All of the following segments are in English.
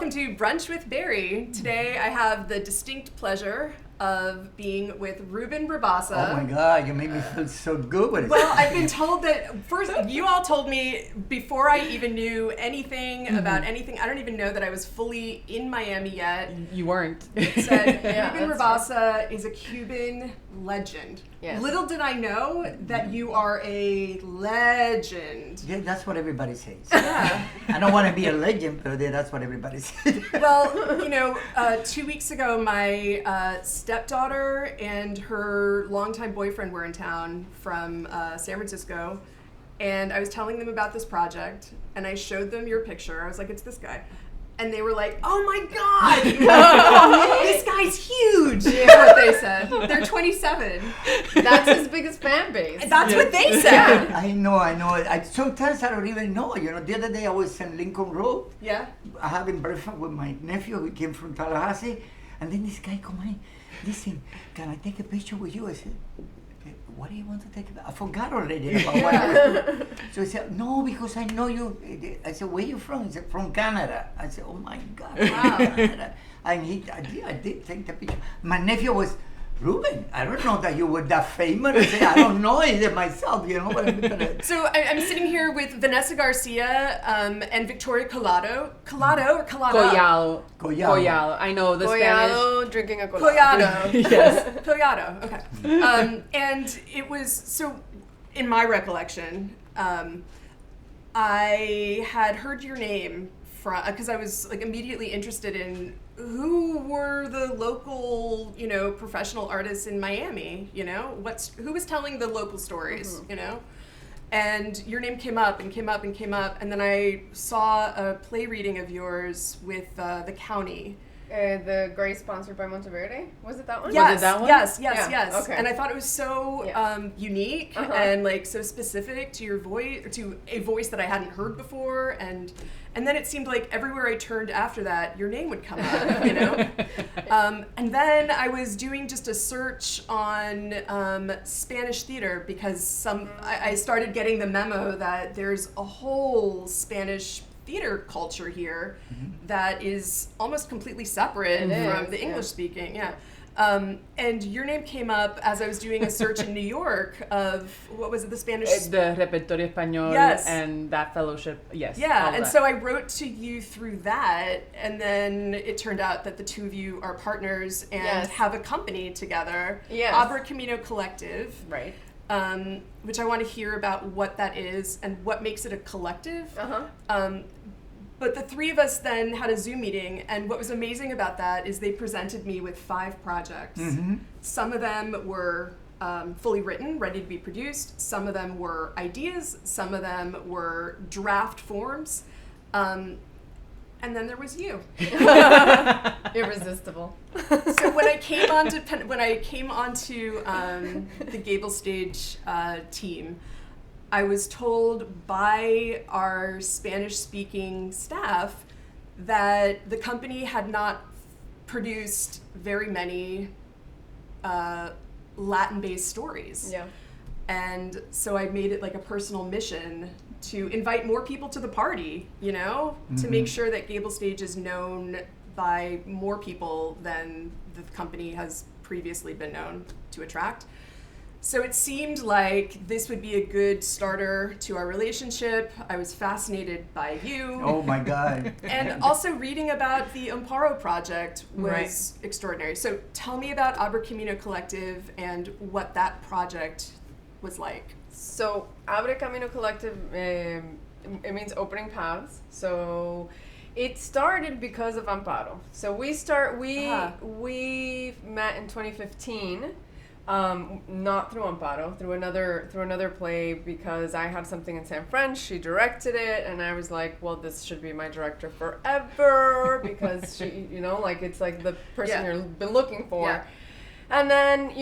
welcome to Brunch with Bari. Today I have the distinct pleasure of being with Ruben Rabasa. Oh my God, you made me feel so good with it. Well, I've been told that, first, you all told me before I even knew anything about anything, I don't even know that I was fully in Miami yet. You weren't. It said, Ruben Rabasa is a Cuban legend. Yes. Little did I know that you are a legend. Yeah, that's what everybody says. Yeah. I don't want to be a legend, but that's what everybody says. Well, 2 weeks ago, my stepdaughter and her longtime boyfriend were in town from San Francisco, and I was telling them about this project, and I showed them your picture. I was like, it's this guy. And they were like, oh my God, this guy's huge, is what they said. They're 27. That's his biggest fan base. That's what they said. I know. Sometimes I don't even know. The other day I was in Lincoln Road. Yeah. Having breakfast with my nephew who came from Tallahassee. And then this guy come in, listen, can I take a picture with you? I said, what do you want to take? I forgot already about what I was. So he said, no, because I know you. I said, where you from? He said, from Canada. I said, oh my God, wow. Canada. And I did take the picture. My nephew was, Ruben, I don't know that you were that famous. I said, I don't know it myself, but I'm gonna... So I'm sitting here with Vanessa Garcia and Victoria Collado. Collado or Collado? Collado. I know the Collado, drinking a Collado. Collado. Yes. Collado, okay. And it was, so in my recollection, I had heard your name from, because I was like immediately interested in who were the local, professional artists in Miami, who was telling the local stories, and your name came up and came up and came up, and then I saw a play reading of yours with the county. The Grace sponsored by Monteverde? Was it that one? Yes, Was it that one? Yes. Okay. And I thought it was so unique and like so specific to your voice, to a voice that I hadn't heard before, and then it seemed like everywhere I turned after that, your name would come up, and then I was doing just a search on Spanish theater because I started getting the memo that there's a whole Spanish theater culture here that is almost completely separate from the English speaking. Yeah. And your name came up as I was doing a search in New York of, what was it, the Spanish? The Repertorio Español and that fellowship, yes. Yeah, and so I wrote to you through that, and then it turned out that the two of you are partners and have a company together, Abre Camino Collective. Right. Which I want to hear about what that is and what makes it a collective. But the three of us then had a Zoom meeting, and what was amazing about that is they presented me with 5 projects. Some of them were fully written, ready to be produced. Some of them were ideas. Some of them were draft forms. And then there was you. Irresistible. So when I came onto the GableStage team, I was told by our Spanish-speaking staff that the company had not produced very many Latin-based stories. Yeah. And so I made it like a personal mission to invite more people to the party, to make sure that GableStage is known by more people than the company has previously been known to attract. So it seemed like this would be a good starter to our relationship. I was fascinated by you. Oh my God. And also reading about the Amparo project was extraordinary. So tell me about Abre Camino Collective and what that project was like. So Abre Camino Collective, it means opening paths. So it started because of Amparo. So we met in 2015. Not through Amparo, through another play, because I had something in San Fran. She directed it, and I was like, well, this should be my director forever, because she, it's like the person you've been looking for. Yeah. And then,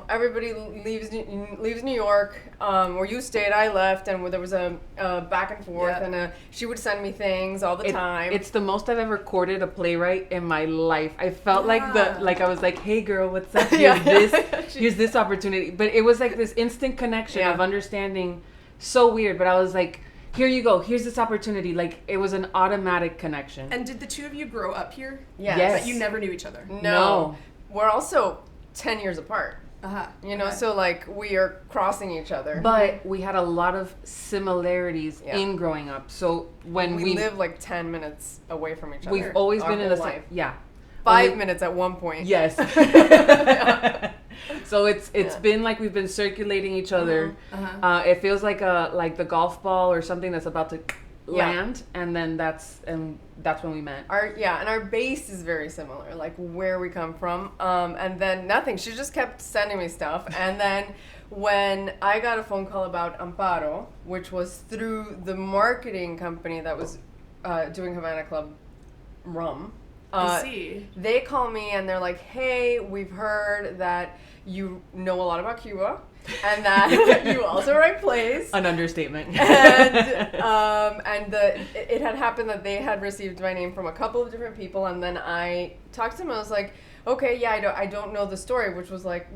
everybody leaves New York, or you stayed, I left, and there was a back and forth, and she would send me things all the time. It's the most I've ever courted a playwright in my life. I felt like I was like, hey girl, what's up? Here's this opportunity. But it was like this instant connection of understanding, so weird, but I was like, here you go, here's this opportunity. Like, it was an automatic connection. And did the two of you grow up here? Yes. But you never knew each other? No. We're also 10 years apart. You know, Okay. so like we are crossing each other. But we had a lot of similarities in growing up. So when we live like 10 minutes away from each other. we've always been in the whole same, life. yeah. 5 minutes at one point. Yes. So it's been like we've been circulating each other. It feels like the golf ball or something that's about to land, and then that's when we met. Our base is very similar, like where we come from. And then nothing. She just kept sending me stuff, and then when I got a phone call about Amparo, which was through the marketing company that was doing Havana Club rum. I see. They call me and they're like, "Hey, we've heard that you know a lot about Cuba, and that you also write plays." An understatement. And it had happened that they had received my name from a couple of different people, and then I talked to them. I was like, "Okay, yeah, I don't know the story," which was like,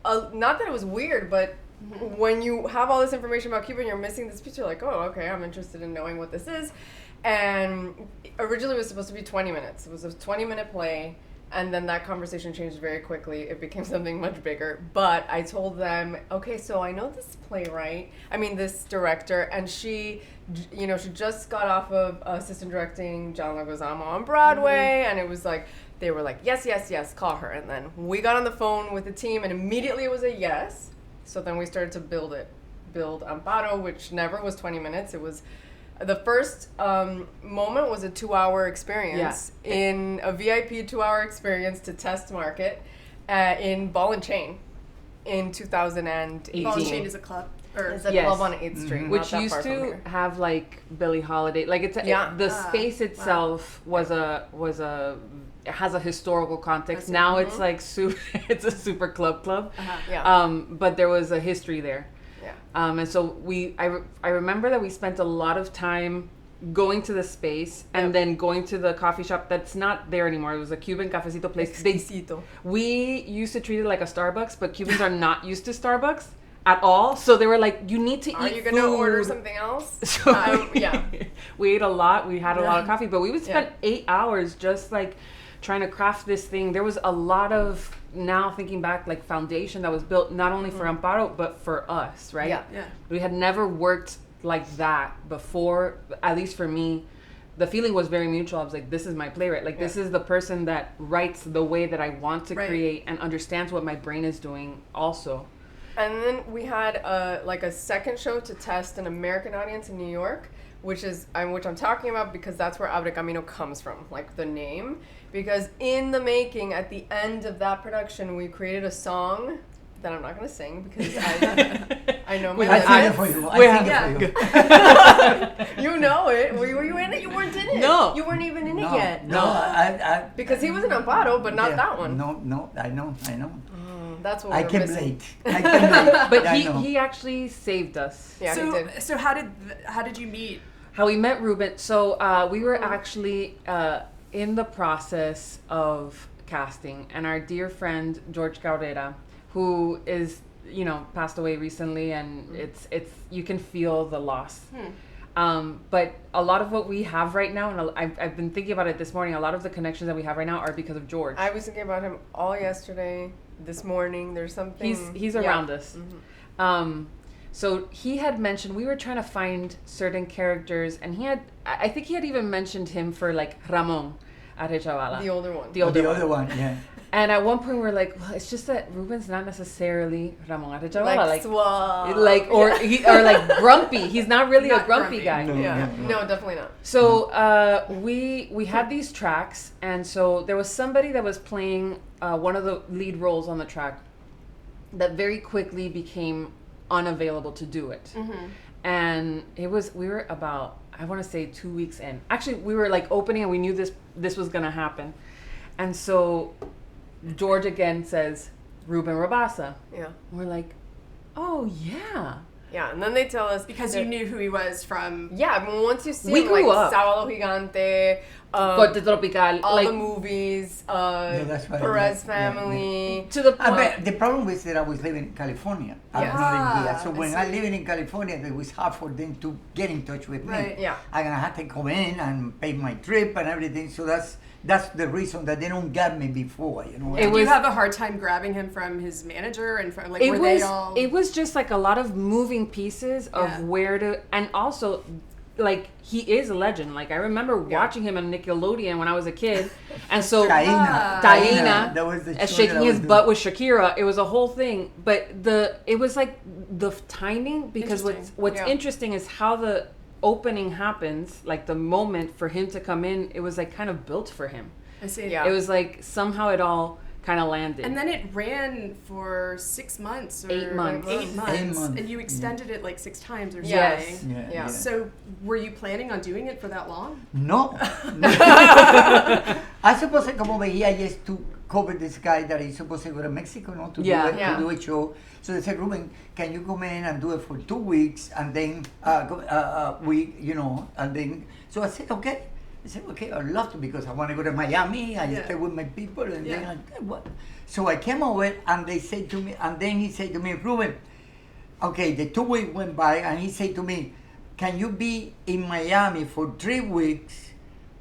not that it was weird, but when you have all this information about Cuba and you're missing this piece, you're like, "Oh, okay, I'm interested in knowing what this is." And originally it was supposed to be 20 minutes. It was a 20-minute play, and then that conversation changed very quickly. It became something much bigger. But I told them, okay, so I know this this director, and she just got off of assistant directing John Leguizamo on Broadway, and it was like, they were like, yes, call her. And then we got on the phone with the team, and immediately it was a yes. So then we started to build Amparo, which never was 20 minutes. It was the first moment was a 2-hour experience in a VIP 2-hour experience to test market in Ball and Chain in 2018. Ball and Chain is a club. It's a club on 8th Street, which used to have like Billie Holiday. Like the space itself was it has a historical context. Now it's like it's a super club. But there was a history there. And so I remember that we spent a lot of time going to the space and then going to the coffee shop that's not there anymore. It was a Cuban cafecito place. We used to treat it like a Starbucks, but Cubans are not used to Starbucks at all. So they were like, you need to eat food. Are you going to order something else? So we ate a lot. We had a lot of coffee, but we would spend 8 hours just like trying to craft this thing. There was a lot of, now thinking back, like foundation that was built not only for Amparo, but for us, right? Yeah. We had never worked like that before, at least for me. The feeling was very mutual. I was like, this is my playwright. Like, this is the person that writes the way that I want to create and understands what my brain is doing also. And then we had a second show to test an American audience in New York, which I'm talking about because that's where Abre Camino comes from, like the name. Because in the making, at the end of that production, we created a song that I'm not going to sing because I know my I sing it for you. I sing it for you. You know it. Were you in it? You weren't in it. No. You weren't even in it yet. No, I because he was in Amparo, but not that one. No, I know. That's what I we were came missing. late. But he actually saved us. Yeah, he did. So how did you meet? How we met Ruben. So we were actually in the process of casting, and our dear friend George Cabrera, who is passed away recently, and it's you can feel the loss. But a lot of what we have right now, and I've been thinking about it this morning, a lot of the connections that we have right now are because of George. I was thinking about him all yesterday, this morning. There's something. He's around us. So he had mentioned, we were trying to find certain characters, and I think he had even mentioned him for like Ramon Arechavala. The older one. The other one, yeah. And at one point we were like, well, it's just that Ruben's not necessarily Ramon Arechavala. Like like grumpy. He's not really a grumpy guy. No, definitely not. So we had these tracks, and so there was somebody that was playing one of the lead roles on the track that very quickly became unavailable to do it. And we were about, I want to say 2 weeks in. Actually, we were like opening, and we knew this was going to happen. And so George again says, Ruben Rabasa. Yeah. We're like, oh yeah. Yeah, and then they tell us Because you knew who he was from. Yeah, I mean, once you see We him, grew like up. Sábado Gigante, Corte Tropical, all like the movies, that's right. Perez Yeah, yeah, family. to the point. But the problem was that I was living in California. I was not in here. So when I living in California, it was hard for them to get in touch with Right. me. Yeah. I'm gonna have to come in and pay my trip and everything. So that's the reason that they don't get me before. You know. Did you have a hard time grabbing him from his manager and from, like, were they all? It was just like a lot of moving pieces of where to, and also, like, he is a legend. Like, I remember watching him on Nickelodeon when I was a kid, and so Taina. That was the show shaking that I his was butt with Shakira. It was a whole thing, but it was like the timing, because what's interesting is how the opening happens, like the moment for him to come in, it was like kind of built for him. I see. Yeah. It was like somehow it all kind of landed. And then it ran for 6 months or 8 months. 8 months. 8 months. And you extended it like 6 times or something. Yes. Yeah. So were you planning on doing it for that long? No. I suppose I come over here just to cover this guy that is supposed to go to Mexico, no, to do a show. So they said, Ruben, can you come in and do it for 2 weeks, and then week, you know, and then. So I said, okay. I said, okay, I'd love to, because I want to go to Miami. I stay with my people, and then what? So I came over, and they said to me, and then he said to me, Ruben, okay, the 2 weeks went by, and he said to me, can you be in Miami for 3 weeks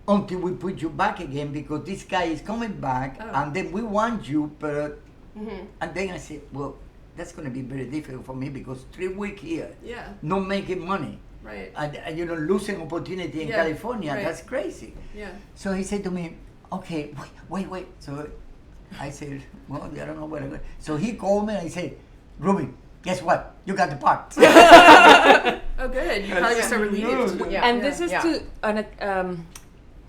until we put you back again, because this guy is coming back, and then we want you, but, and then I said, well, that's going to be very difficult for me, because 3 weeks here, not making money. Right. And you know, losing opportunity in California, that's crazy. Yeah. So he said to me, okay, wait. So I said, well, I don't know where to go. So he called me and he said, Ruben, guess what? You got the part. Oh, good. You probably just relieved. This is to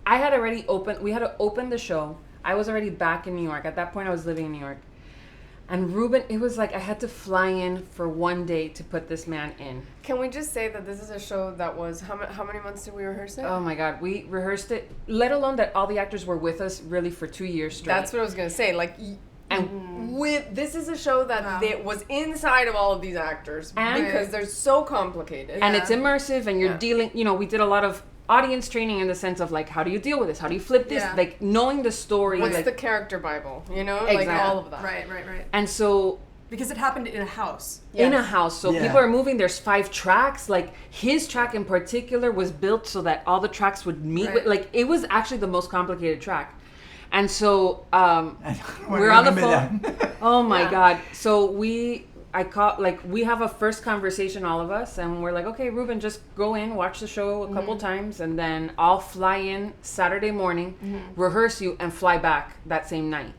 I had already we had to open the show. I was already back in New York. At that point, I was living in New York. And Ruben, it was like I had to fly in for 1 day to put this man in. Can we just say that this is a show that was, how many months did we rehearse it? Oh my God, we rehearsed it, let alone that all the actors were with us really for 2 years straight. That's what I was going to say. Like, this is a show that was inside of all of these actors, because they're so complicated. And it's immersive, and you're dealing, you know, we did a lot of audience training in the sense of, like, how do you deal with this? How do you flip this? Like, knowing the story. What's like, the character Bible, you know? Exactly. Like, all of that. Right. And so... Because it happened in a house. In a house. So people are moving. There's 5 tracks. Like, his track in particular was built so that all the tracks would meet with... Like, it was actually the most complicated track. And so we're on the phone. Oh, my God. So we have a first conversation, all of us, and we're like, okay, Ruben, just go in, watch the show a couple times, and then I'll fly in Saturday morning, rehearse you, and fly back that same night.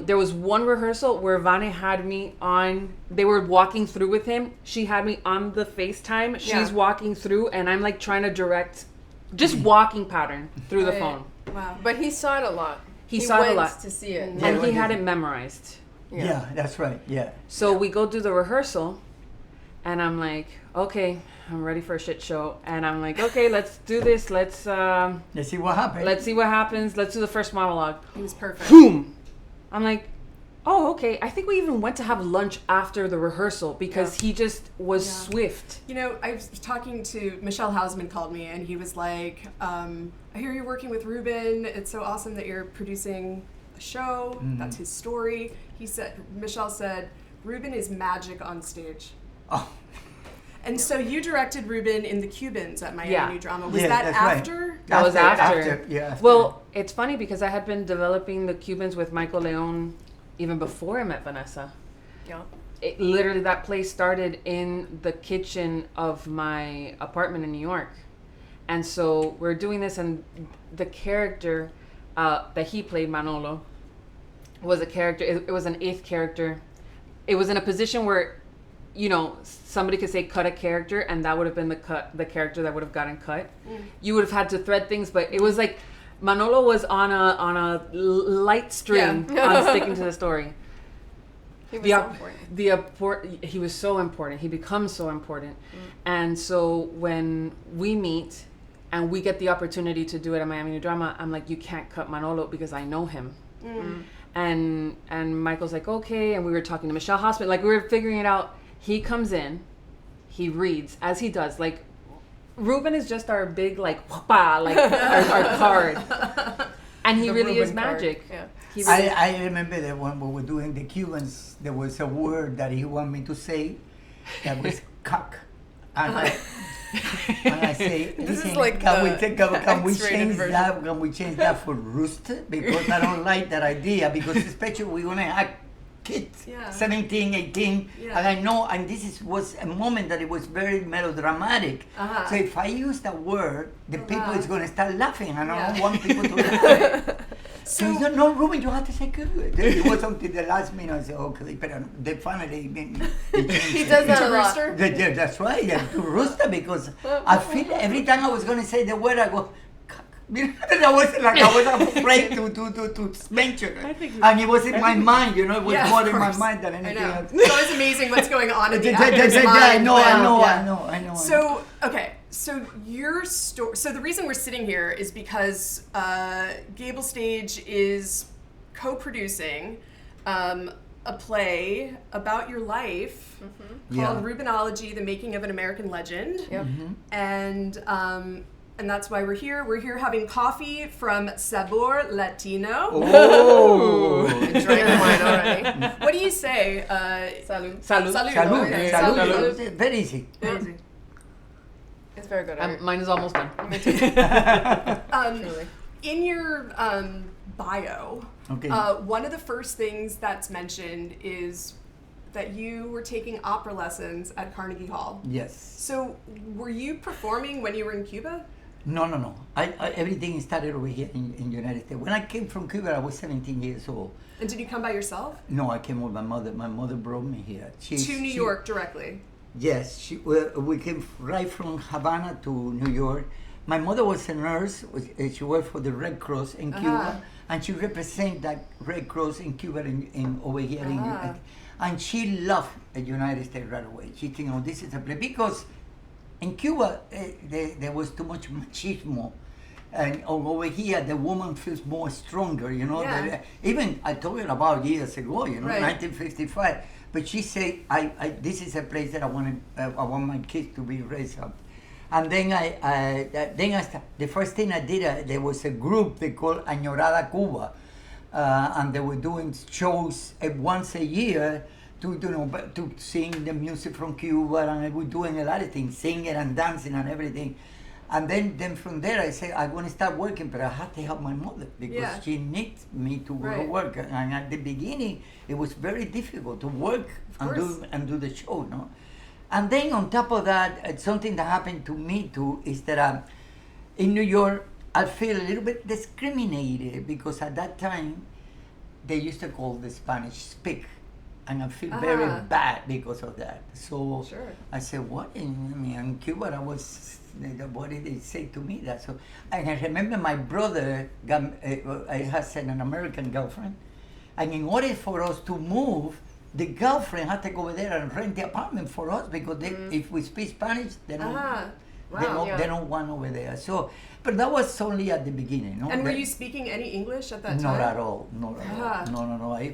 There was one rehearsal where Vane had me on, they were walking through with him. She had me on the FaceTime. She's walking through, and I'm like trying to direct, just walking pattern through the phone. Wow. But he saw it a lot. He saw it a lot. To see it. And he had it memorized. Yeah, that's right. Yeah. So we go do the rehearsal, and I'm like, okay, I'm ready for a shit show. And I'm like, okay, let's do this. Let's see what happens. Let's see what happens. Let's do the first monologue. It was perfect. Boom. I'm like, oh, okay. I think we even went to have lunch after the rehearsal, because he just was swift. You know, I was talking to Michelle Hausman, called me, and he was like, I hear you're working with Ruben. It's so awesome that you're producing a show. That's his story. Michelle said, Ruben is magic on stage. Oh. And so you directed Ruben in the Cubans at Miami New Drama. Was that after? Right. That was after. Yeah. Well, it's funny because I had been developing the Cubans with Michael Leon even before I met Vanessa. Yeah. It, literally, that play started in the kitchen of my apartment in New York. And so we're doing this, and the character that he played, Manolo, was a character. It was an 8th character. It was in a position where, you know, somebody could say cut a character, and that would have been the character that would have gotten cut. You would have had to thread things, but it was like Manolo was on a light string on sticking to the story. He was so important. He was so important. He becomes so important. And so when we meet and we get the opportunity to do it at Miami New Drama, I'm like, you can't cut Manolo because I know him. And Michael's like, okay. And we were talking to Michelle Hausman, like we were figuring it out. He comes in, he reads, as he does, like Ruben is just our big like whoppa, like our card, and he really is magic. Yeah. I remember that when we were doing the Cubans, there was a word that he wanted me to say that was cock. And I say, This is listen, like can the we X-rated change version. that? Can we change that for rooster? Because I don't like that idea. Because especially we're gonna have kids, 17, 18, and I know, and was a moment that it was very melodramatic. So if I use that word, the people is gonna start laughing, and I don't want people to laugh. So you don't know, Ruben, you have to say good. It was until the last minute I said, okay, but they finally He does that a lot. Yeah, that's right, to rooster, because I feel every time I was going to say the word, I go, I was afraid to mention it. And it was in my mind, it was more in my mind than anything else. It's always amazing what's going on in the actor's mind. I know. So, okay. So your story. So the reason we're sitting here is because GableStage is co-producing a play about your life called Reubenology: The Making of an American Legend. Yep. And that's why we're here. We're here having coffee from Sabor Latino. Oh, I drank mine already. What do you say? Salud. Salud. Salud. Okay. Salud. Very easy. Easy. It's very good. Mine is almost done. Me too. Truly. In your bio, one of the first things that's mentioned is that you were taking opera lessons at Carnegie Hall. Yes. So were you performing when you were in Cuba? No. I everything started over here in the United States. When I came from Cuba, I was 17 years old. And did you come by yourself? No, I came with my mother. My mother brought me here. To New York directly? Yes. We came right from Havana to New York. My mother was a nurse. She worked for the Red Cross in Cuba. And she represented that Red Cross in Cuba over here. And she loved the United States right away. She think, this is a place. Because in Cuba, there was too much machismo. And over here, the woman feels more stronger, Even, I told her about years ago, 1955. But she said, this is a place that I want my kids to be raised up. And then the first thing I did, there was a group they called Anorando Akua. And they were doing shows once a year to sing the music from Cuba, and I was doing a lot of things, singing and dancing and everything. And then from there I said, I want to start working, but I had to help my mother because she needs me to go to work. And at the beginning, it was very difficult to work and do the show, no? And then on top of that, something that happened to me too is that in New York, I feel a little bit discriminated because at that time, they used to call the Spanish speak. And I feel very bad because of that. So I said, what? In Cuba, what did they say to me? And I remember my brother has an American girlfriend. And in order for us to move, the girlfriend had to go over there and rent the apartment for us because if we speak Spanish, they don't want over there. So, but that was only at the beginning. No? And were you speaking any English at that time? Not at all. No.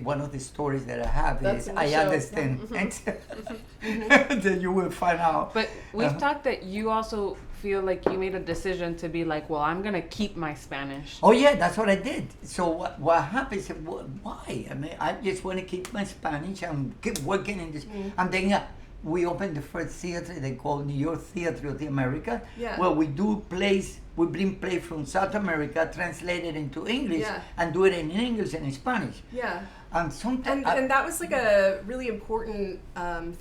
One of the stories that I have is I understand that you will find out. But we've talked that you also feel like you made a decision to be like, well, I'm going to keep my Spanish. Oh, yeah, that's what I did. So what happened is, why? I mean, I just want to keep my Spanish and keep working in this. And then we opened the first theater they call New York Theater of the America, where we do plays. We bring plays from South America, translated into English, and do it in English and in Spanish. Yeah. And sometimes and that was like a really important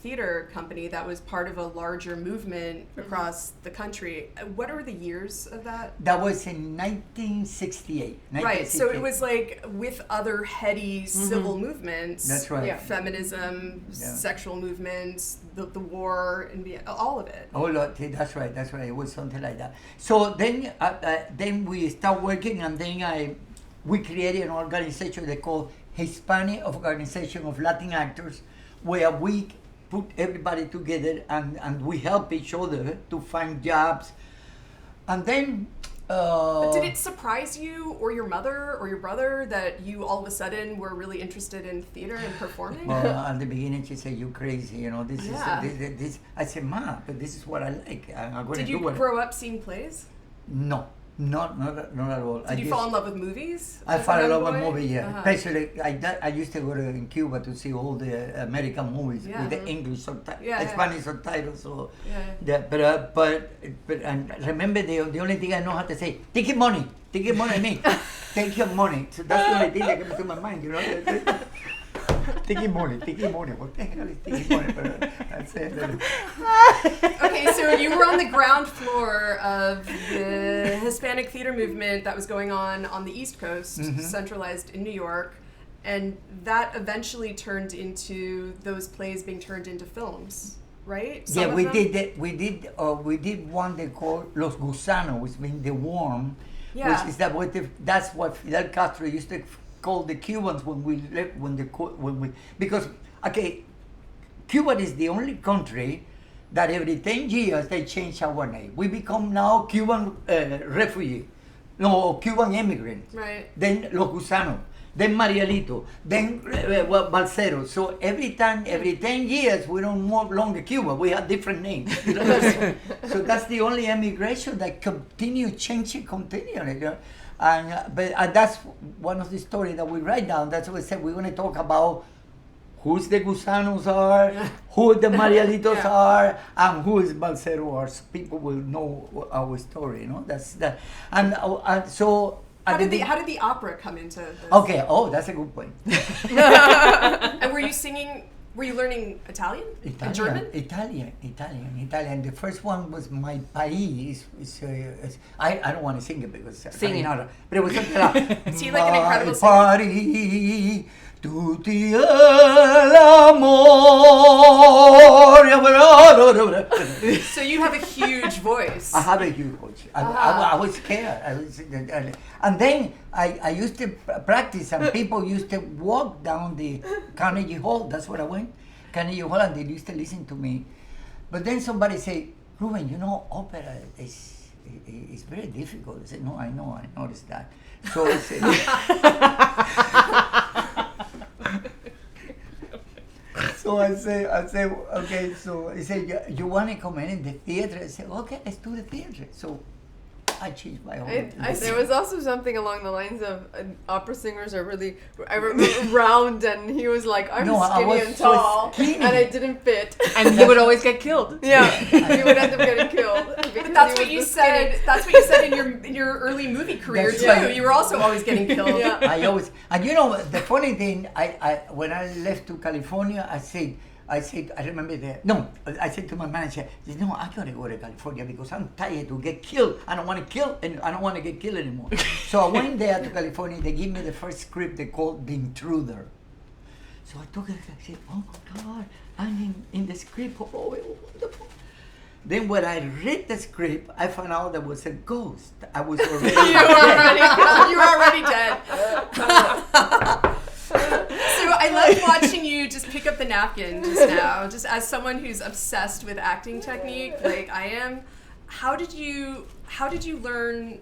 theater company that was part of a larger movement across the country. What are the years of that? That was in 1968. Right, so it was like with other heady civil movements. That's right. Feminism, sexual movements, the war, and all of it. Oh, that's right. It was something like that. So then we start working, and then we created an organization they call Hispanic Organization of Latin Actors, where we put everybody together and we help each other to find jobs. And then Did it surprise you or your mother or your brother that you all of a sudden were really interested in theater and performing? Well, at the beginning she said, "You crazy, you know, this Yeah. is this." I said, "Ma, but this is what I like. I'm going to Did do you it." grow up seeing plays? No, not at all. Did you fall in love with movies? I as a fell in young love with boy? movies, yeah. Uh-huh. Especially, I used to go to in Cuba to see all the American movies Yeah. with the English subtitles, Yeah, yeah. Spanish subtitles. So, Yeah. but and remember the only thing I know how to say, take your money, me, take your money. So that's the only thing that comes to my mind, you know. Take your money. What the hell is taking money? But that's it. Okay, so you were on the ground floor of the Hispanic theater movement that was going on the East Coast, centralized in New York, and that eventually turned into those plays being turned into films, right? Some Yeah, of we them? did that. We did one they call Los Gusano, which means the worm, Yeah. which is that's what Fidel Castro used to call the Cubans when we left because Cuba is the only country that every 10 years they change our name. We become now Cuban refugee, Cuban immigrant. Right. Then Los Gusanos, then Marielito, then Balsero. So every 10 years, we don't no longer Cuba. We have different names. You know? So that's the only immigration that continue changing continually. You know? But that's one of the stories that we write down. That's what we said. We're going to talk about who's the Gusanos are, who the Marielitos are, and who is Balsero are. So people will know our story. You know, that's that. And so. How did the opera come into this? Okay. Oh, that's a good point. And were you singing? Were you learning Italian? And German? Italian. The first one was My País. I don't want to sing it because Sing it. but it was something like Is he like an incredible My singer? País, tutti l'amore. So you have a huge voice. I have a huge voice. I was scared. And then I used to practice, and people used to walk down the Carnegie Hall. That's where I went, Carnegie Hall, and they used to listen to me. But then somebody said, Ruben, you know, opera is very difficult. I said, no, I know, I noticed that. So I said, I say, okay, so he said, you want to come in the theater? I said, okay, let's do the theater. So I changed my own. There was also something along the lines of opera singers are really, I remember round, and he was like, I'm skinny and tall, and I didn't fit. And he would always get killed. Yeah, he would end up getting killed. But that's what you said. That's what you said in your early movie career That's too. right. You were also always getting killed. Yeah. I always, and you know, the funny thing, I when I left to California, I said, I remember I said to my manager, no, I gotta go to California because I'm tired to get killed. I don't want to kill, and I don't want to get killed anymore. So I went there to California. They gave me the first script they called The Intruder. So I took it. I said, oh my God, I'm in the script. Oh, wonderful. Then when I read the script, I found out there was a ghost. I was already You were already dead. So I love watching you just pick up the napkin just now, just as someone who's obsessed with acting technique, like I am. How did you learn?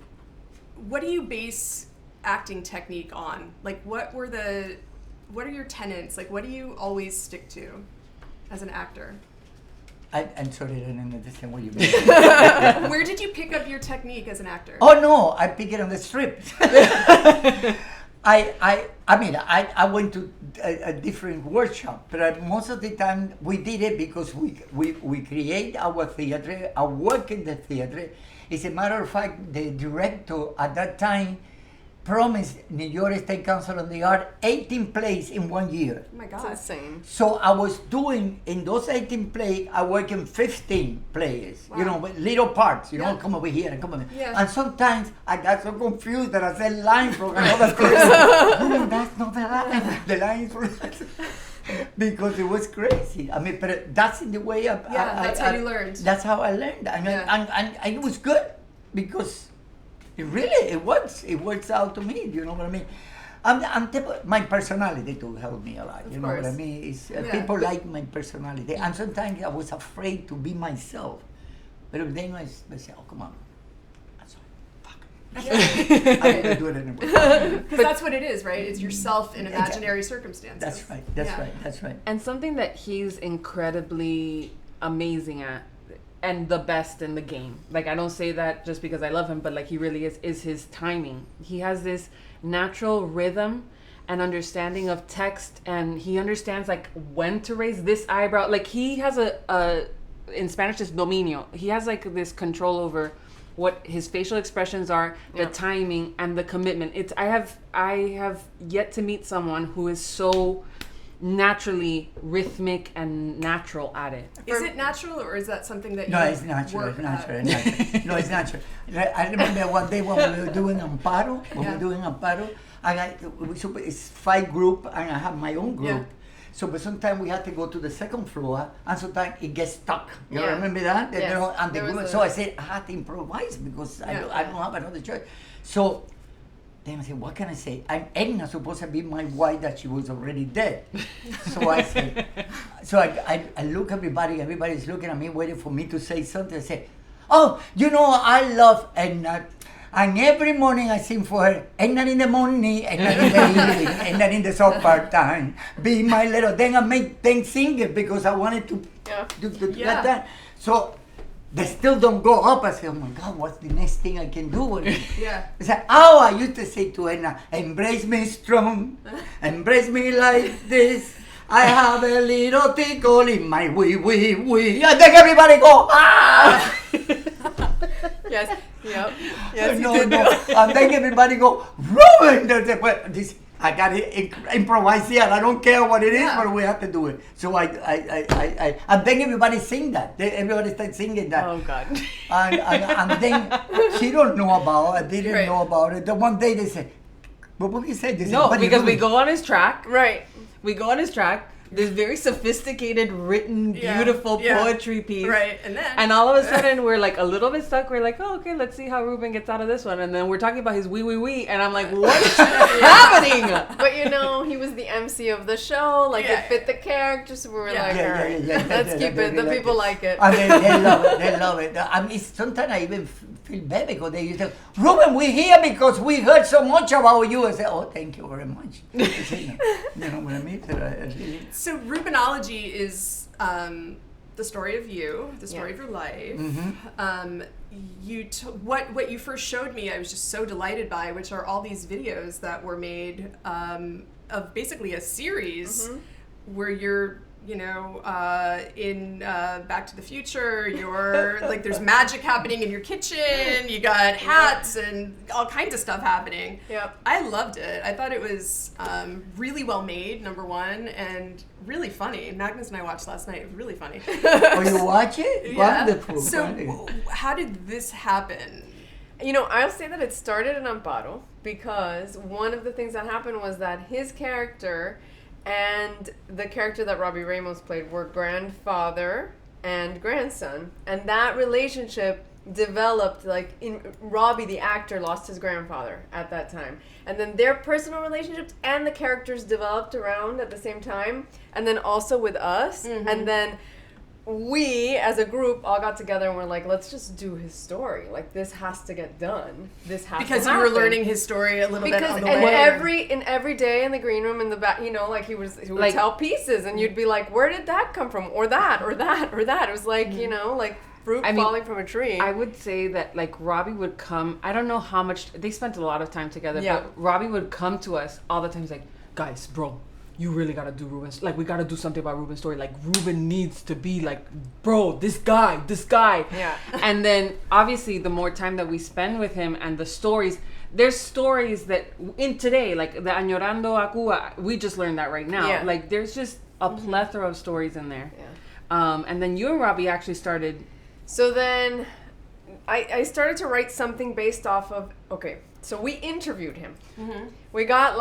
What do you base acting technique on? Like, what are your tenets? Like, what do you always stick to as an actor? I'm sorry, I don't understand what you mean. Where did you pick up your technique as an actor? Oh no, I pick it on the script. I went to a different workshop, but most of the time we did it because we create our theater, our work in the theater. As a matter of fact, the director at that time promised New York State Council on the Art 18 plays in 1 year. Oh my God. That's insane. So I was doing, in those 18 plays, I work in 15 plays, Wow. you know, with little parts, you know, Yeah. come over here and come over Yeah. And sometimes I got so confused that I said line from another person. That's not the line. The line is from because it was crazy. I mean, but that's in the way That's how you learned. That's how I learned. And it was good because it works. It works out to me. You know what I mean? My personality to help me a lot. You know what I mean? It's, people like my personality, and sometimes I was afraid to be myself. But then I say, "Oh, come on, that's all. Fuck. I'm gonna do it anyway. Because that's what it is, right? It's yourself in imaginary circumstances. That's right. And something that he's incredibly amazing at, and the best in the game. Like, I don't say that just because I love him, but like he really is his timing. He has this natural rhythm and understanding of text, and he understands like when to raise this eyebrow. Like he has a in Spanish it's dominio. He has like this control over what his facial expressions are, the timing and the commitment. I have yet to meet someone who is so naturally rhythmic and natural at it. Is it natural, or is that something that No, you it's natural. work It's natural. at? No, it's natural. I remember one day when we were doing Amparo. It's 5 group, and I have my own group. Yeah. So, but sometimes we had to go to the second floor, and sometimes it gets stuck. You Yeah. remember that? Yes. And the There was group, a- so I said I had to improvise because I don't have another choice. So then I said, what can I say? And Edna's supposed to be my wife that she was already dead. So I said, I look at everybody's looking at me, waiting for me to say something. I say, oh, I love Edna. And every morning I sing for her, Edna in the morning, Edna in the evening, Edna in the supper time. Be my little, then I make them sing it because I wanted to do that. So they still don't go up. I say, oh my God, what's the next thing I can do? Yeah. I said, I used to say to Edna, embrace me strong, embrace me like this. I have a little tickle in my wee. And then everybody go, ah! Yes. Yep. Yes. No. And then everybody go, Ruben! I got to improvise here. I don't care what it is, but we have to do it. So I and then everybody sing that. Everybody started singing that. Oh God. And then she don't know about it. They didn't know about it. The one day they said, but what you said? No, because we go on his track. Right. We go on his track. This very sophisticated, written, beautiful poetry piece. Right, and all of a sudden we're like a little bit stuck. We're like, oh, okay, let's see how Ruben gets out of this one. And then we're talking about his wee, and I'm like, what's happening? But he was the MC of the show. Like it fit the character, so we were like, all right, let's keep it. The people like it. I mean, they love it. They love it. I mean, sometimes I even feel bad because they used to, Ruben, we're here because we heard so much about you. I say, oh, thank you very much. You know what I mean? So Rubenology is the story of you, the story of your life. Mm-hmm. What you first showed me, I was just so delighted by, which are all these videos that were made of basically a series where you're in Back to the Future, you're like, there's magic happening in your kitchen, you got hats and all kinds of stuff happening. Yep. I loved it. I thought it was really well made, number one, and really funny. Magnus and I watched last night. It was really funny. Oh, you watch it? Yeah. Wonderful. So how did this happen? I'll say that it started in Amparo because one of the things that happened was that his character and the character that Robbie Ramos played were grandfather and grandson. And that relationship developed, Robbie, the actor, lost his grandfather at that time. And then their personal relationships and the characters developed around at the same time. And then also with us. Mm-hmm. And then we, as a group, all got together and were like, let's just do his story. Like, this has to get done. This has because to you happen. were learning his story a little bit on the way. And every day in the green room in the back, he would tell pieces, and you'd be like, where did that come from? Or that. It was like, fruit falling from a tree. I would say that Robbie would come. I don't know how much they spent a lot of time together, but Robbie would come to us all the time. He's like, guys, bro, you really gotta do Ruben's. We gotta do something about Ruben's story. Ruben needs to be bro, this guy. Yeah. And then obviously the more time that we spend with him and the stories, there's stories that in today, the Anorando Akua, we just learned that right now. Yeah. There's just a plethora of stories in there. Yeah. And then you and Robbie actually started. So then I started to write something based off of, so we interviewed him. Mm-hmm. We got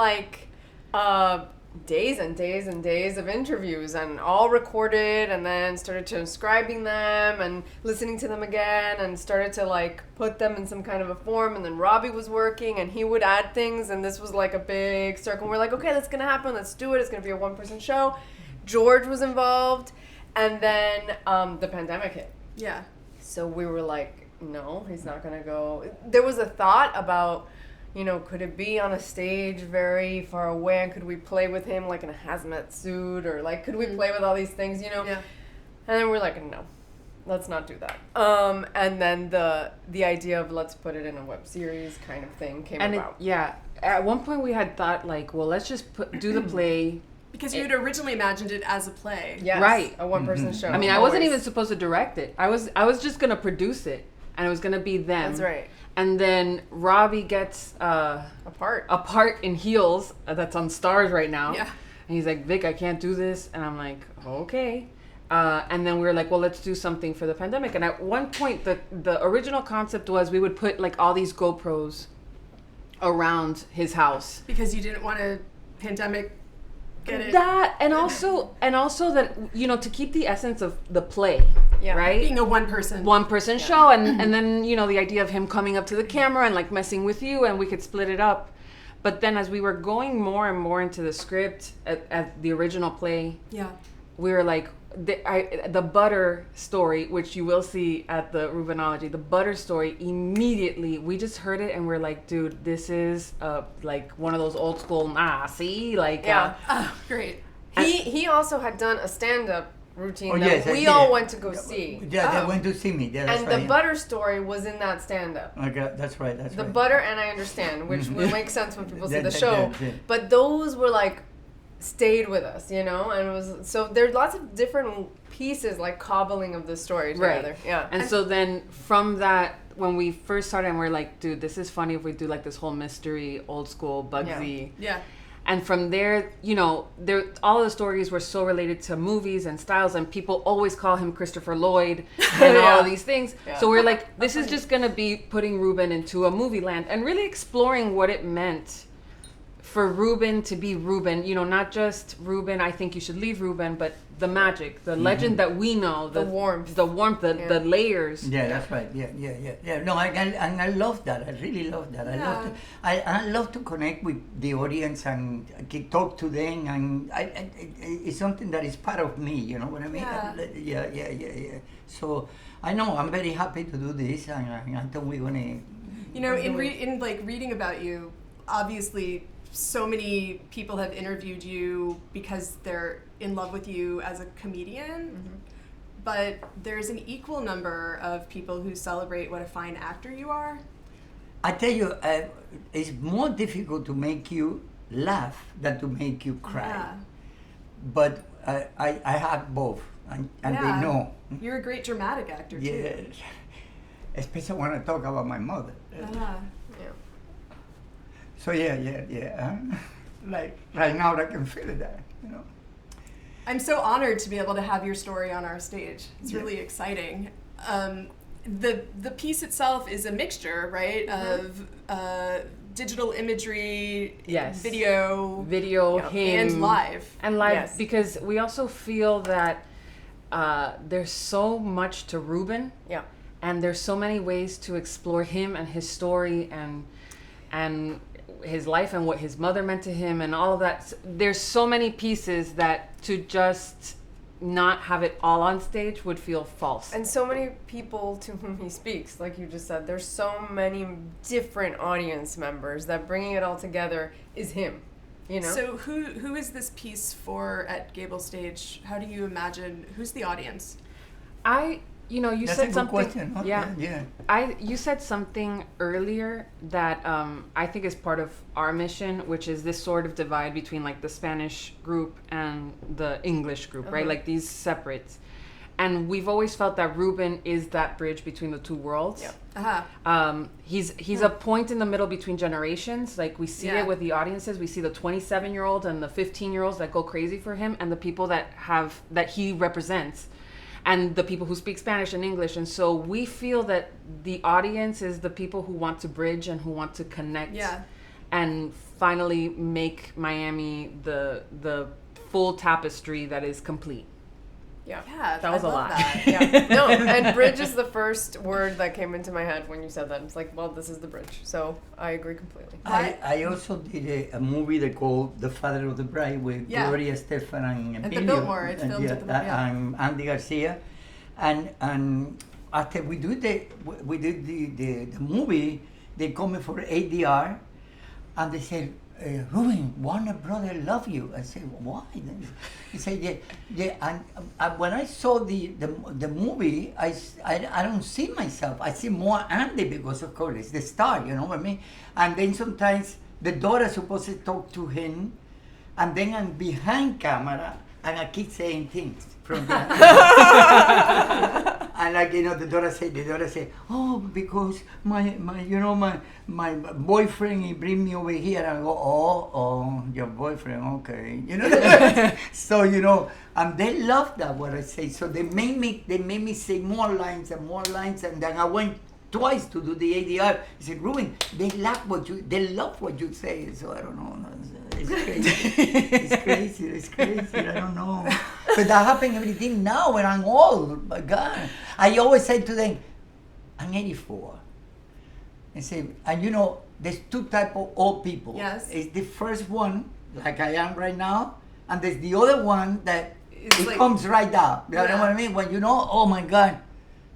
days and days and days of interviews and all recorded, and then started transcribing them and listening to them again, and started to put them in some kind of a form. And then Robbie was working and he would add things, and this was a big circle. We're like, okay, that's gonna happen, let's do it. It's gonna be a one-person show. George was involved, and then the pandemic hit. Yeah. So we were like, no, he's not going to go. There was a thought about, could it be on a stage very far away, and could we play with him like in a hazmat suit, or like could we play with all these things, Yeah. And then we're like, no, let's not do that. And then the idea of let's put it in a web series kind of thing came about. At one point we had thought like, well, let's just do the play. Because you had originally imagined it as a play. Yes, right. A one-person show. I mean, I wasn't even supposed to direct it. I was just going to produce it, and it was going to be them. That's right. And then Robbie gets a part in Heels that's on Stars right now. Yeah. And he's like, Vic, I can't do this. And I'm like, okay. And then we were like, well, let's do something for the pandemic. And at one point, the original concept was we would put like all these GoPros around his house. Because you didn't want a pandemic get it. That, and also that, to keep the essence of the play, right? Being a one-person show, and then, the idea of him coming up to the camera and like messing with you, and we could split it up. But then as we were going more and more into the script at the original play, we were like, the butter story, which you will see at the Rubenology, the butter story, immediately we just heard it and we're like, dude, this is like one of those old school great. He also had done a stand-up routine yes, that we all went to go see. Yeah, they went to see me. Yeah, that's and right, the butter story was in that stand-up. Okay, that's right. The butter and I Understand, which will make sense when people see the show. But those were like stayed with us, and it was so there's lots of different pieces like cobbling of the story together. Right. Yeah. And so then from that, when we first started, and we're like, dude, this is funny if we do like this whole mystery, old school, Bugsy. Yeah. And from there, all of the stories were so related to movies and styles, and people always call him Christopher Lloyd and all of these things. Yeah. So we're like, this is just gonna be putting Ruben into a movie land and really exploring what it meant for Ruben to be Ruben, not just Ruben, I think you should leave Ruben, but the magic, the legend that we know, the warmth, the layers. Yeah, that's right. Yeah. No, I love that. I really love that. I love to connect with the audience and talk to them, and it's something that is part of me. You know what I mean? Yeah. So I know I'm very happy to do this, and I thought we're gonna. In reading about you, obviously. So many people have interviewed you because they're in love with you as a comedian, but there's an equal number of people who celebrate what a fine actor you are. I tell you, it's more difficult to make you laugh than to make you cry. Yeah. But I have both, and they know. You're a great dramatic actor, too. Yes, especially when I talk about my mother. So like right now I can feel that, I'm so honored to be able to have your story on our stage. It's really exciting. The piece itself is a mixture, right, of digital imagery, video, him, and live. Because we also feel that there's so much to Ruben, and there's so many ways to explore him and his story and his life and what his mother meant to him and all of that. There's so many pieces that to just not have it all on stage would feel false. And so many people to whom he speaks, like you just said, there's so many different audience members that bringing it all together is him, So who is this piece for at GableStage? How do you imagine, who's the audience? You That's said a something. Good question. Okay. Yeah. You said something earlier that I think is part of our mission, which is this sort of divide between like the Spanish group and the English group, right? Like these separates. And we've always felt that Ruben is that bridge between the two worlds. Yeah. He's a point in the middle between generations. Like we see it with the audiences. We see the 27-year-old and the 15-year-olds that go crazy for him, and the people that he represents. And the people who speak Spanish and English. And so we feel that the audience is the people who want to bridge and who want to connect and finally make Miami the full tapestry that is complete. Yeah, that was a lot. No, and bridge is the first word that came into my head when you said that. It's like, well, this is the bridge. So I agree completely. I also did a movie they called The Father of the Bride with Gloria Estefan and At the Biltmore. It's filmed at the Biltmore. And Andy Garcia. And after we did the movie, they called me for ADR, and they said, Ruben, Warner Brother love you. I said, why? He said, yeah. And when I saw the movie, I don't see myself. I see more Andy because, of course, it's the star, you know what I mean? And then sometimes the daughter supposed to talk to him, and then I'm behind camera, and I keep saying things from that. And like, you know, the daughter said, oh, because my boyfriend, he bring me over here. And I go, oh, your boyfriend, okay. You know, so, you know, and they love that, what I say. So they made me say more lines, and then I went twice to do the ADR. He said, Ruben, they love what you say. So I don't know. It's crazy. I don't know. But that happens everything now when I'm old. My God. I always say to them, I'm 84. And you know, there's two types of old people. Yes. It's the first one, like I am right now, and there's the other one that it comes right up. You know what I mean? When you know, oh my God,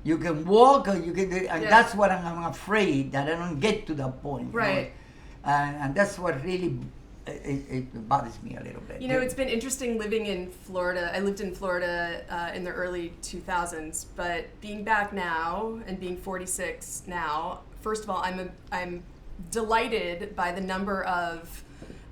you can walk or you can do, and that's what I'm afraid, that I don't get to that point. Right. You know? And that's what really it bothers me a little bit. You know, it's been interesting living in Florida. I lived in Florida in the early 2000s, but being back now and being 46 now, first of all, I'm delighted by the number of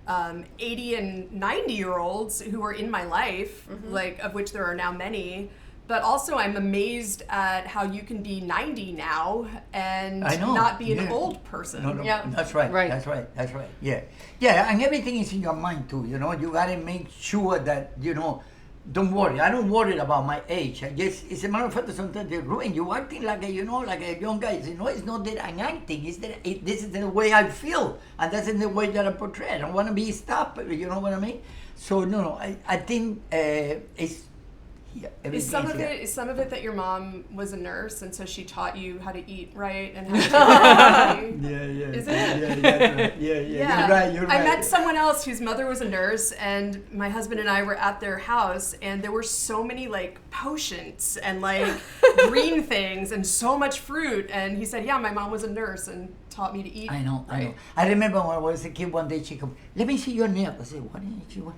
80 and 90-year-olds who are in my life, like of which there are now many. But also, I'm amazed at how you can be 90 now and not be an old person. No, that's right. That's right. Yeah, and everything is in your mind too. You know, you gotta make sure that, you know, don't worry. I don't worry about my age. I guess, as a matter of fact, sometimes they ruin you acting like a, you know, like a young guy. You know, it's not that I'm acting. It's that this is the way I feel, and that's in the way that I portray. I don't want to be stopped. You know what I mean? So no, I think it's. Yeah, is some of it that your mom was a nurse and so she taught you how to eat right and how to take care of Yeah. Is it? Yeah. You're right. I met someone else whose mother was a nurse, and my husband and I were at their house, and there were so many like potions and like green things and so much fruit, and he said, yeah, my mom was a nurse and taught me to eat. I know. I remember when I was a kid, one day she come, let me see your nails. I said, what did you want?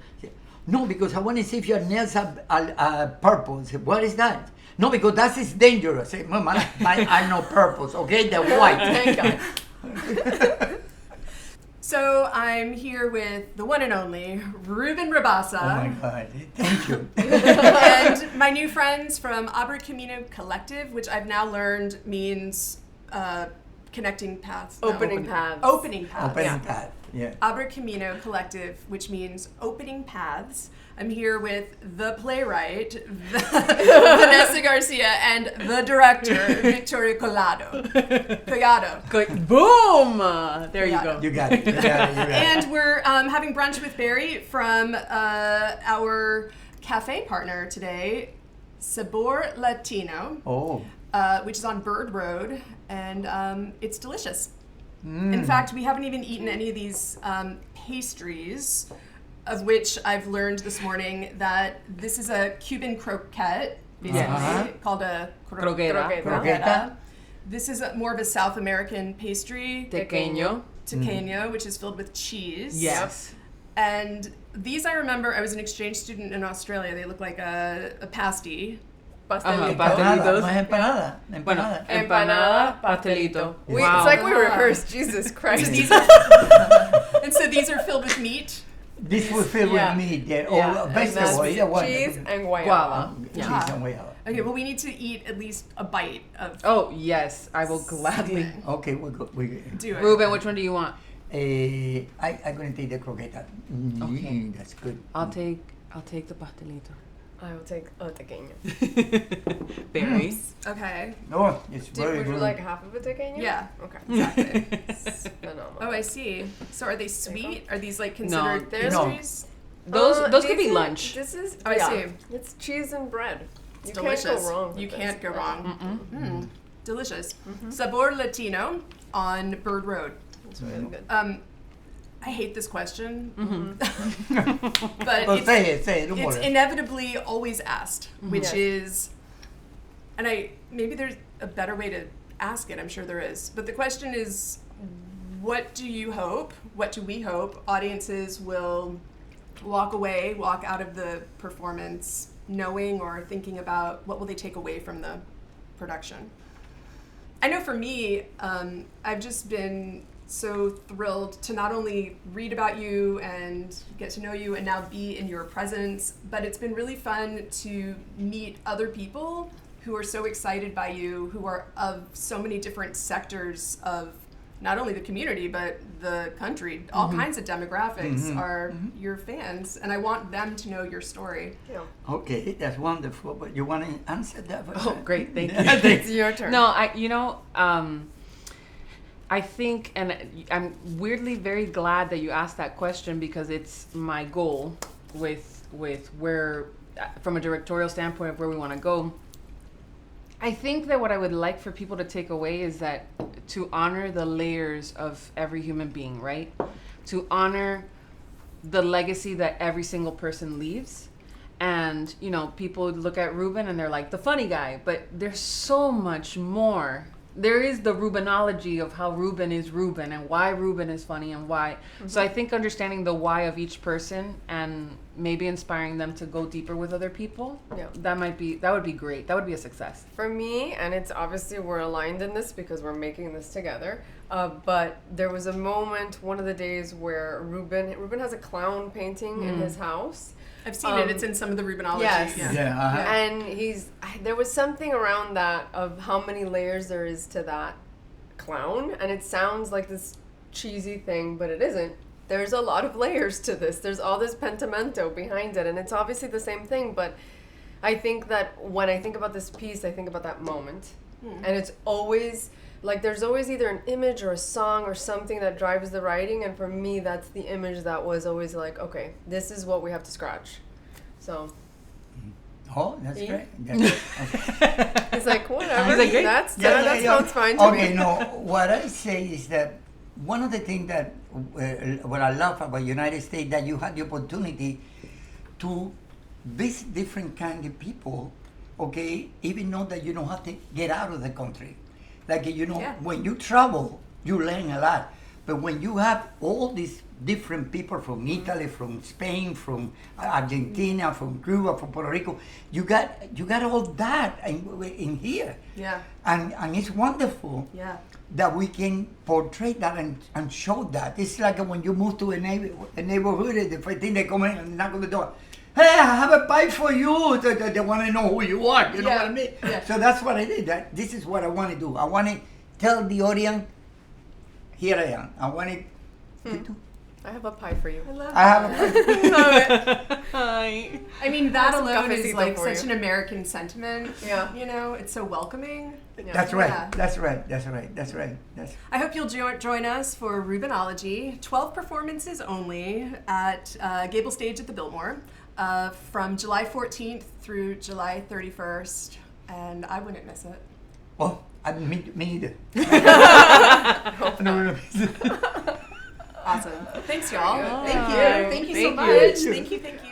No, because I want to see if your nails are purple. I said, what is that? No, because that is dangerous. I said, Mom, I know purples, okay? They're white. Thank God. So I'm here with the one and only Ruben Rabasa. Oh my God, thank you. And my new friends from Abre Camino Collective, which I've now learned means connecting paths. Opening paths. Opening paths. Opening path. Yeah. Abre Camino Collective, which means opening paths. I'm here with the playwright, Vanessa Garcia, and the director, Victoria Collado. Boom! There you go. You got it. And we're having brunch with Bari from our cafe partner today, Sabor Latino. Oh. Which is on Bird Road, and it's delicious. In fact, we haven't even eaten any of these pastries, of which I've learned this morning that this is a Cuban croquette, basically, called a croqueta. This is more of a South American pastry. Tequeño, which is filled with cheese. Yes. And these, I remember, I was an exchange student in Australia. They look like a pasty. Pastelitos. Empanada. Pastelito. Wow. It's like we rehearsed. Jesus Christ. So these are filled with meat. This was filled with meat, or vegetables. Cheese and guayaba. Cheese and guayaba. Okay, well, we need to eat at least a bite of. Oh yes, I will gladly. Okay, we'll go. Do it. Ruben, which one do you want? I'm gonna take the croqueta. Okay. That's good. I'll take the pastelito. I will take a tequeño. Berry. Okay. Oh, it's very Would good. you like half of a tequeño? Yeah. Okay. Exactly. It's phenomenal. Oh, I see. So are they sweet? Are these like considered No. pastries? Those could be lunch. This is. Oh, I see. It's cheese and bread. It's You delicious. can't go wrong. You with can't this. go wrong. Delicious. Sabor Latino on Bird Road. It's really good. I hate this question, Well, but say it. Don't it's worry. inevitably always asked, which is, and maybe there's a better way to ask it, I'm sure there is, but the question is, what do we hope audiences will walk out of the performance knowing or thinking about? What will they take away from the production? I know for me, I've just been so thrilled to not only read about you and get to know you and now be in your presence, but it's been really fun to meet other people who are so excited by you, who are of so many different sectors of not only the community, but the country. All kinds of demographics are your fans, and I want them to know your story. Yeah. Okay, that's wonderful, but you want to answer that? Oh, great, thank you. It's your turn. No, I think, and I'm weirdly very glad that you asked that question, because it's my goal with where, from a directorial standpoint of where we want to go. I think that what I would like for people to take away is that to honor the layers of every human being, right? To honor the legacy that every single person leaves. And, people look at Ruben and they're like the funny guy, but there's so much more. There is the Rubenology of how Ruben is Ruben and why Ruben is funny and why. So I think understanding the why of each person and maybe inspiring them to go deeper with other people, that would be great. That would be a success. For me, and it's obviously we're aligned in this because we're making this together, but there was a moment, one of the days, where Ruben has a clown painting in his house. I've seen it. It's in some of the Rubenology. Yes. Yeah. And there was something around that of how many layers there is to that clown, and it sounds like this cheesy thing, but it isn't. There's a lot of layers to this. There's all this pentimento behind it, and it's obviously the same thing, but I think that when I think about this piece, I think about that moment. And it's always like there's always either an image or a song or something that drives the writing, and for me that's the image that was always like, okay, this is what we have to scratch. So Oh, that's great. it's like, whatever. He's like, that sounds fine to me. Okay, no, what I say is that one of the things that what I love about United States, that you had the opportunity to visit different kind of people, okay, even though that you don't have to get out of the country. Like, when you travel, you learn a lot. But when you have all these different people from Italy, from Spain, from Argentina, from Cuba, from Puerto Rico, you got all that in here. Yeah. And it's wonderful. Yeah. That we can portray that and show that. It's like when you move to a neighborhood, the first thing they come in and knock on the door. Hey, I have a pie for you. They want to know who you are. You know what I mean? Yeah. So that's what I did. This is what I want to do. I want to tell the audience, here I am. I want it to do. I have a pie for you. I have a pie. Hi. I mean, that Some alone is cafecito like for such you. an American sentiment. Yeah. It's so welcoming. That's right. Yeah. That's right. I hope you'll join us for Rubenology. 12 performances only at GableStage at the Biltmore from July 14th through July 31st, and I wouldn't miss it. Oh, me neither. Awesome. Thanks, y'all. Yeah. Thank you. Thank you so Thank you. much. Thank you.